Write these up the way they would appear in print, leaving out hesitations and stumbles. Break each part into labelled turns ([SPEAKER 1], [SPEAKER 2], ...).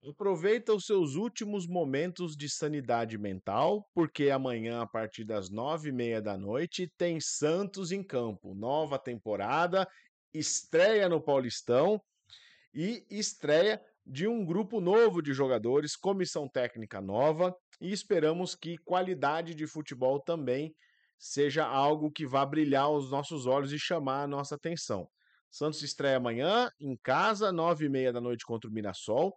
[SPEAKER 1] Aproveita os seus últimos momentos de sanidade mental, porque amanhã, a partir das 9h30 da noite, tem Santos em campo. Nova temporada, estreia no Paulistão e estreia de um grupo novo de jogadores, comissão técnica nova, e esperamos que qualidade de futebol também seja algo que vá brilhar os nossos olhos e chamar a nossa atenção. Santos estreia amanhã, em casa, 9h30 da noite contra o Mirassol,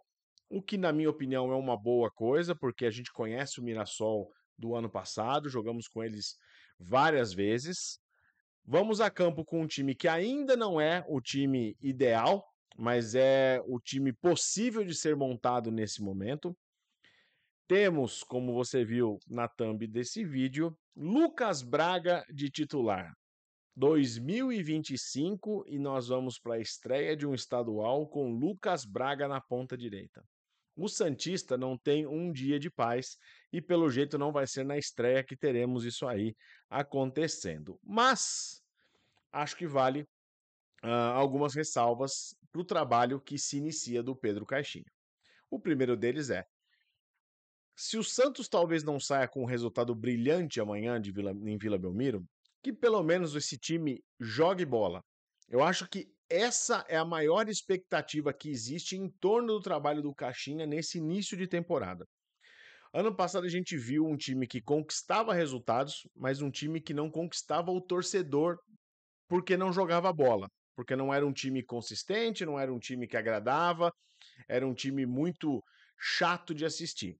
[SPEAKER 1] o que, na minha opinião, é uma boa coisa, porque a gente conhece o Mirassol do ano passado, jogamos com eles várias vezes. Vamos a campo com um time que ainda não é o time ideal, mas é o time possível de ser montado nesse momento. Temos, como você viu na thumb desse vídeo, Lucas Braga de titular. 2025 e nós vamos para a estreia de um estadual com Lucas Braga na ponta direita. O Santista não tem um dia de paz e, pelo jeito, não vai ser na estreia que teremos isso aí acontecendo. Mas acho que vale algumas ressalvas para o trabalho que se inicia do Pedro Caixinha. O primeiro deles é: se o Santos talvez não saia com um resultado brilhante amanhã em Vila Belmiro, que pelo menos esse time jogue bola. Eu acho que essa é a maior expectativa que existe em torno do trabalho do Caixinha nesse início de temporada. Ano passado a gente viu um time que conquistava resultados, mas um time que não conquistava o torcedor porque não jogava bola, porque não era um time consistente, não era um time que agradava, era um time muito chato de assistir.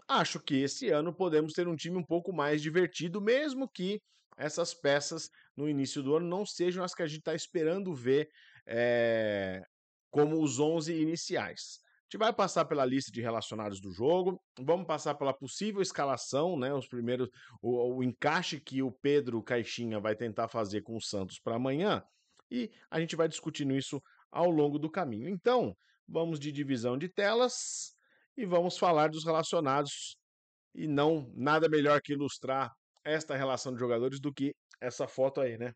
[SPEAKER 1] Acho que esse ano podemos ter um time um pouco mais divertido, mesmo que essas peças no início do ano não sejam as que a gente está esperando ver como os 11 iniciais. A gente vai passar pela lista de relacionados do jogo, vamos passar pela possível escalação, né? Os primeiros, o encaixe que o Pedro Caixinha vai tentar fazer com o Santos para amanhã, e a gente vai discutindo isso ao longo do caminho. Então, vamos de divisão de telas e vamos falar dos relacionados. E não nada melhor que ilustrar esta relação de jogadores do que essa foto aí, né?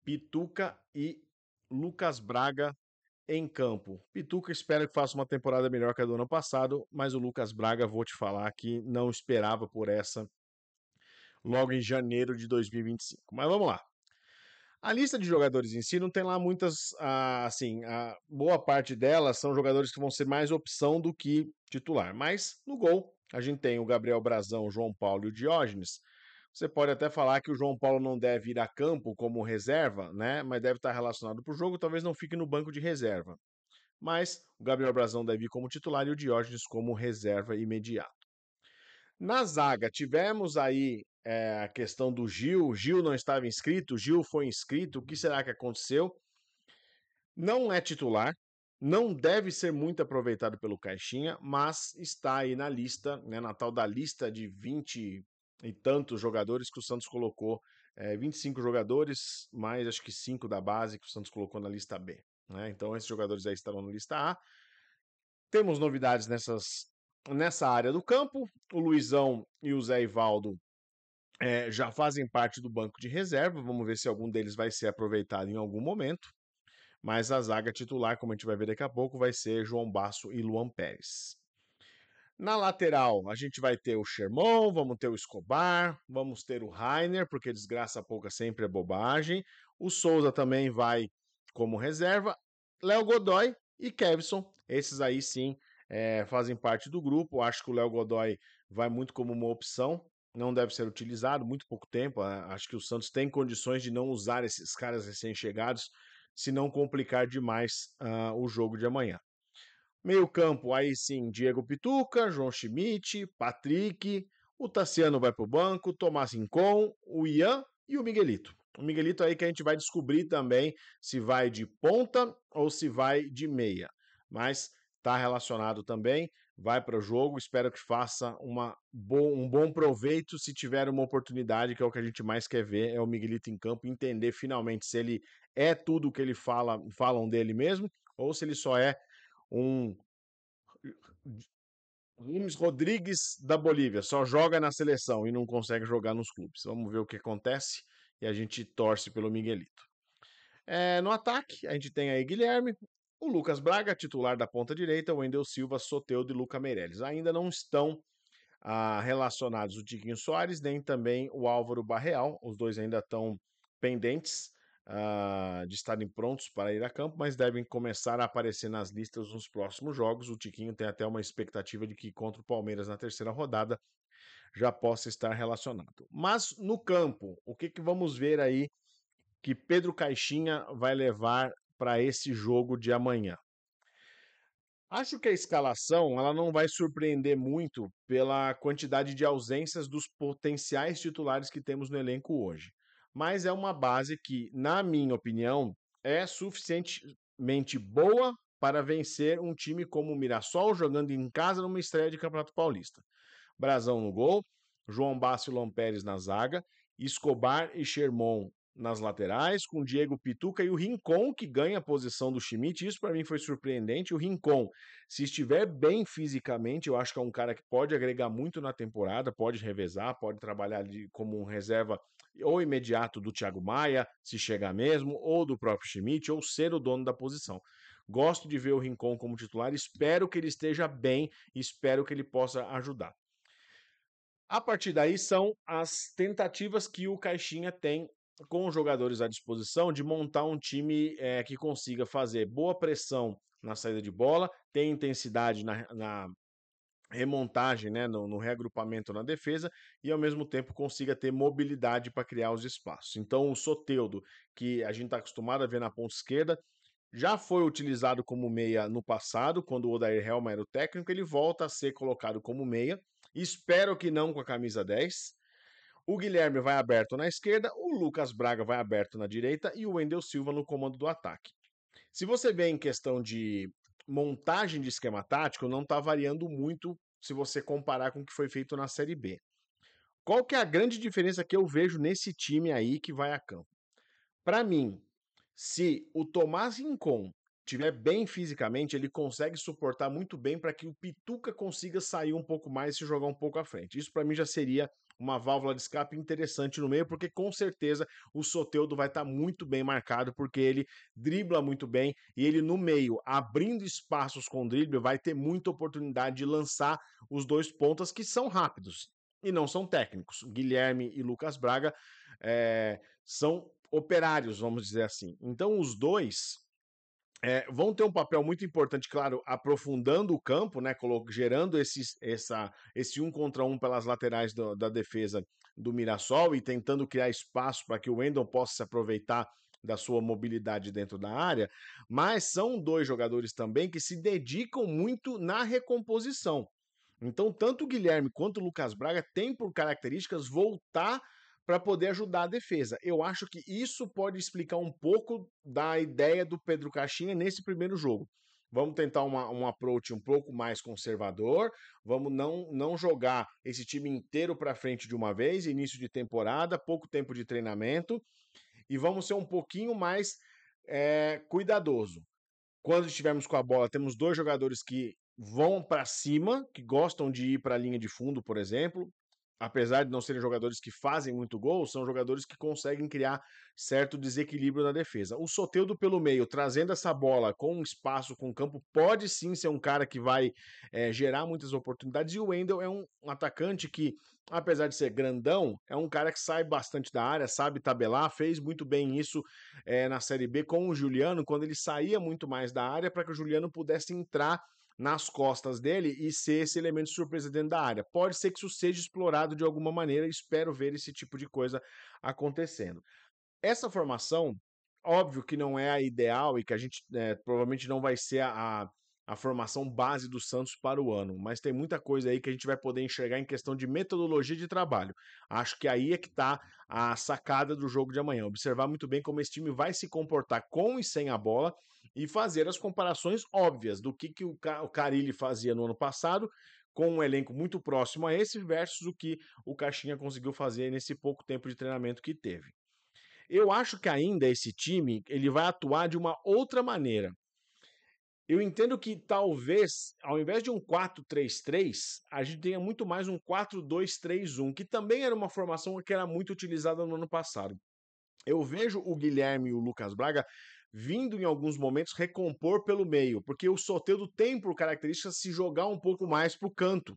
[SPEAKER 1] Pituca e Lucas Braga em campo. Pituca espera que faça uma temporada melhor que a do ano passado, mas o Lucas Braga, vou te falar que não esperava por essa logo em janeiro de 2025. Mas vamos lá. A lista de jogadores em si não tem lá muitas, assim, a boa parte delas são jogadores que vão ser mais opção do que titular. Mas no gol, a gente tem o Gabriel Brazão, o João Paulo e o Diógenes. Você pode até falar que o João Paulo não deve ir a campo como reserva, né? Mas deve estar relacionado para o jogo, talvez não fique no banco de reserva. Mas o Gabriel Brazão deve ir como titular e o Diógenes como reserva imediato. Na zaga, tivemos aí a questão do Gil. Gil não estava inscrito, Gil foi inscrito. O que será que aconteceu? Não é titular, não deve ser muito aproveitado pelo Caixinha, mas está aí na lista, né, na tal da lista de 20 e tantos jogadores que o Santos colocou, 25 jogadores, mais acho que 5 da base que o Santos colocou na lista B. Né? Então esses jogadores aí estarão na lista A. Temos novidades nessa área do campo. O Luizão e o Zé Ivaldo já fazem parte do banco de reserva. Vamos ver se algum deles vai ser aproveitado em algum momento. Mas a zaga titular, como a gente vai ver daqui a pouco, vai ser João Basso e Luan Pérez. Na lateral, a gente vai ter o Sherman, vamos ter o Escobar, vamos ter o Rainer, porque desgraça pouca sempre é bobagem. O Souza também vai como reserva. Léo Godoy e Kevson, esses aí sim fazem parte do grupo. Acho que o Léo Godoy vai muito como uma opção, não deve ser utilizado, muito pouco tempo. Acho que o Santos tem condições de não usar esses caras recém-chegados, se não complicar demais o jogo de amanhã. Meio campo, aí sim, Diego Pituca, João Schmidt, Patrick, o Tassiano vai para o banco, Tomás Rincon, o Ian e o Miguelito. O Miguelito aí que a gente vai descobrir também se vai de ponta ou se vai de meia. Mas está relacionado também, vai para o jogo, espero que faça um bom proveito se tiver uma oportunidade, que é o que a gente mais quer ver, é o Miguelito em campo, entender finalmente se ele é tudo o que ele falam dele mesmo, ou se ele só é um James Rodrigues da Bolívia, só joga na seleção e não consegue jogar nos clubes. Vamos ver o que acontece e a gente torce pelo Miguelito. No ataque, a gente tem aí Guilherme, O Lucas Braga, titular da ponta direita, o Wendel Silva, Soteldo e Luca Meireles. Ainda não estão relacionados o Tiquinho Soares, nem também o Álvaro Barreal. Os dois ainda estão pendentes de estarem prontos para ir a campo, mas devem começar a aparecer nas listas nos próximos jogos. O Tiquinho tem até uma expectativa de que contra o Palmeiras na terceira rodada já possa estar relacionado. Mas no campo, o que vamos ver aí que Pedro Caixinha vai levar para esse jogo de amanhã? Acho que a escalação ela não vai surpreender muito pela quantidade de ausências dos potenciais titulares que temos no elenco hoje. Mas é uma base que, na minha opinião, é suficientemente boa para vencer um time como o Mirassol jogando em casa numa estreia de Campeonato Paulista. Brazão no gol, João Basso e Lompérez na zaga, Escobar e Sherman nas laterais, com Diego Pituca e o Rincon, que ganha a posição do Schmidt. Isso para mim foi surpreendente. O Rincon, se estiver bem fisicamente, eu acho que é um cara que pode agregar muito na temporada, pode revezar, pode trabalhar como um reserva ou imediato do Thiago Maia, se chegar mesmo, ou do próprio Schmidt, ou ser o dono da posição. Gosto de ver o Rincon como titular, espero que ele esteja bem, espero que ele possa ajudar. A partir daí são as tentativas que o Caixinha tem com os jogadores à disposição de montar um time que consiga fazer boa pressão na saída de bola, ter intensidade na remontagem, né, no reagrupamento na defesa e ao mesmo tempo consiga ter mobilidade para criar os espaços. Então o Soteldo, que a gente está acostumado a ver na ponta esquerda, já foi utilizado como meia no passado, quando o Odair Helma era o técnico, ele volta a ser colocado como meia. Espero que não com a camisa 10. O Guilherme vai aberto na esquerda, o Lucas Braga vai aberto na direita e o Wendel Silva no comando do ataque. Se você vê em questão de montagem de esquema tático, não está variando muito se você comparar com o que foi feito na Série B. Qual que é a grande diferença que eu vejo nesse time aí que vai a campo? Para mim, se o Tomás Rincon estiver bem fisicamente, ele consegue suportar muito bem para que o Pituca consiga sair um pouco mais e se jogar um pouco à frente. Isso para mim já seria uma válvula de escape interessante no meio, porque com certeza o Soteldo vai estar muito bem marcado, porque ele dribla muito bem e ele no meio, abrindo espaços com drible, vai ter muita oportunidade de lançar os dois pontas que são rápidos e não são técnicos. Guilherme e Lucas Braga são operários, vamos dizer assim. Então, os dois vão ter um papel muito importante, claro, aprofundando o campo, né, gerando esse 1 contra 1 pelas laterais da defesa do Mirassol e tentando criar espaço para que o Wendel possa se aproveitar da sua mobilidade dentro da área, mas são dois jogadores também que se dedicam muito na recomposição. Então, tanto o Guilherme quanto o Lucas Braga têm por características voltar para poder ajudar a defesa. Eu acho que isso pode explicar um pouco da ideia do Pedro Caixinha nesse primeiro jogo. Vamos tentar um approach um pouco mais conservador, vamos não jogar esse time inteiro para frente de uma vez, início de temporada, pouco tempo de treinamento, e vamos ser um pouquinho mais cuidadoso. Quando estivermos com a bola, temos dois jogadores que vão para cima, que gostam de ir para a linha de fundo, por exemplo. Apesar de não serem jogadores que fazem muito gol, são jogadores que conseguem criar certo desequilíbrio na defesa. O Soteldo pelo meio, trazendo essa bola com espaço, com campo, pode sim ser um cara que vai gerar muitas oportunidades. E o Wendel é um atacante que, apesar de ser grandão, é um cara que sai bastante da área, sabe tabelar, fez muito bem isso na Série B com o Juliano, quando ele saía muito mais da área para que o Juliano pudesse entrar nas costas dele e ser esse elemento de surpresa dentro da área. Pode ser que isso seja explorado de alguma maneira, espero ver esse tipo de coisa acontecendo. Essa formação, óbvio que não é a ideal e que a gente provavelmente não vai ser a formação base do Santos para o ano, mas tem muita coisa aí que a gente vai poder enxergar em questão de metodologia de trabalho. Acho que aí é que está a sacada do jogo de amanhã. Observar muito bem como esse time vai se comportar com e sem a bola e fazer as comparações óbvias do que o Carille fazia no ano passado, com um elenco muito próximo a esse, versus o que o Caixinha conseguiu fazer nesse pouco tempo de treinamento que teve. Eu acho que ainda esse time ele vai atuar de uma outra maneira. Eu entendo que talvez, ao invés de um 4-3-3, a gente tenha muito mais um 4-2-3-1, que também era uma formação que era muito utilizada no ano passado. Eu vejo o Guilherme e o Lucas Braga vindo em alguns momentos recompor pelo meio, porque o Soteldo tem por característica se jogar um pouco mais para o canto.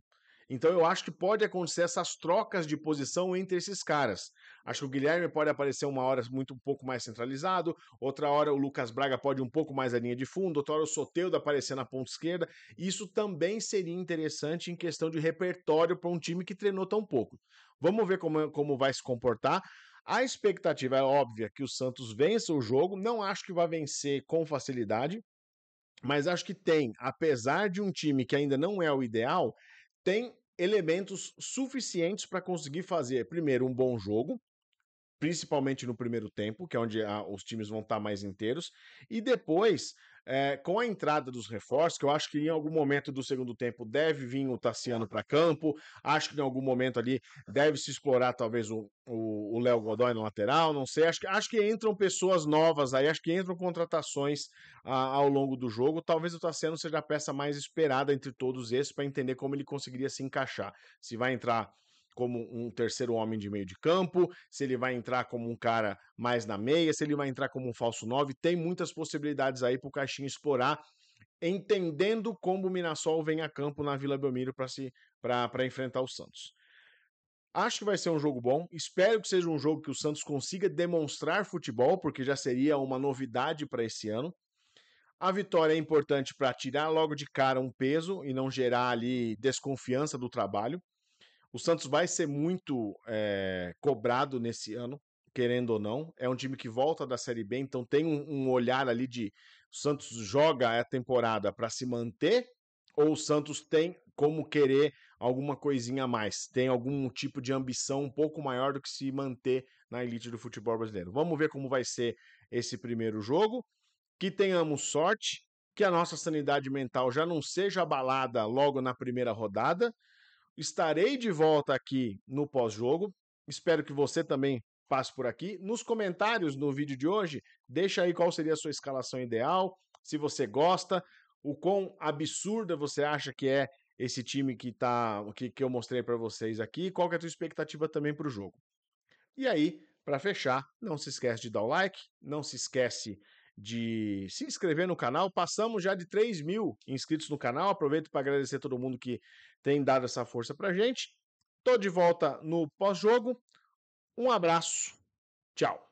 [SPEAKER 1] Então eu acho que pode acontecer essas trocas de posição entre esses caras. Acho que o Guilherme pode aparecer uma hora muito um pouco mais centralizado, outra hora o Lucas Braga pode ir um pouco mais à linha de fundo, outra hora o Soteldo aparecer na ponta esquerda. Isso também seria interessante em questão de repertório para um time que treinou tão pouco. Vamos ver como vai se comportar. A expectativa é óbvia que o Santos vença o jogo. Não acho que vai vencer com facilidade, mas acho que tem, apesar de um time que ainda não é o ideal, tem elementos suficientes para conseguir fazer, primeiro, um bom jogo, principalmente no primeiro tempo, que é onde os times vão estar mais inteiros, e depois, com a entrada dos reforços, que eu acho que em algum momento do segundo tempo deve vir o Tassiano para campo, acho que em algum momento ali deve se explorar talvez o Léo Godoy na lateral, não sei, acho que entram pessoas novas aí, acho que entram contratações ao longo do jogo, talvez o Tassiano seja a peça mais esperada entre todos esses para entender como ele conseguiria se encaixar, se vai entrar como um terceiro homem de meio de campo, se ele vai entrar como um cara mais na meia, se ele vai entrar como um falso 9, tem muitas possibilidades aí para o Caixinha explorar, entendendo como o Mirassol vem a campo na Vila Belmiro para enfrentar o Santos. Acho que vai ser um jogo bom, espero que seja um jogo que o Santos consiga demonstrar futebol, porque já seria uma novidade para esse ano. A vitória é importante para tirar logo de cara um peso e não gerar ali desconfiança do trabalho. O Santos vai ser muito cobrado nesse ano, querendo ou não. É um time que volta da Série B, então tem um olhar ali de o Santos joga a temporada para se manter ou o Santos tem como querer alguma coisinha a mais, tem algum tipo de ambição um pouco maior do que se manter na elite do futebol brasileiro. Vamos ver como vai ser esse primeiro jogo. Que tenhamos sorte, que a nossa sanidade mental já não seja abalada logo na primeira rodada. Estarei de volta aqui no pós-jogo. Espero que você também passe por aqui. Nos comentários no vídeo de hoje, deixa aí qual seria a sua escalação ideal, se você gosta, o quão absurda você acha que é esse time que eu mostrei para vocês aqui, qual que é a tua expectativa também para o jogo. E aí, para fechar, não se esquece de dar o like, não se esquece de se inscrever no canal. Passamos já de 3.000 inscritos no canal. Aproveito para agradecer a todo mundo que tem dado essa força pra gente. Tô de volta no pós-jogo. Um abraço. Tchau.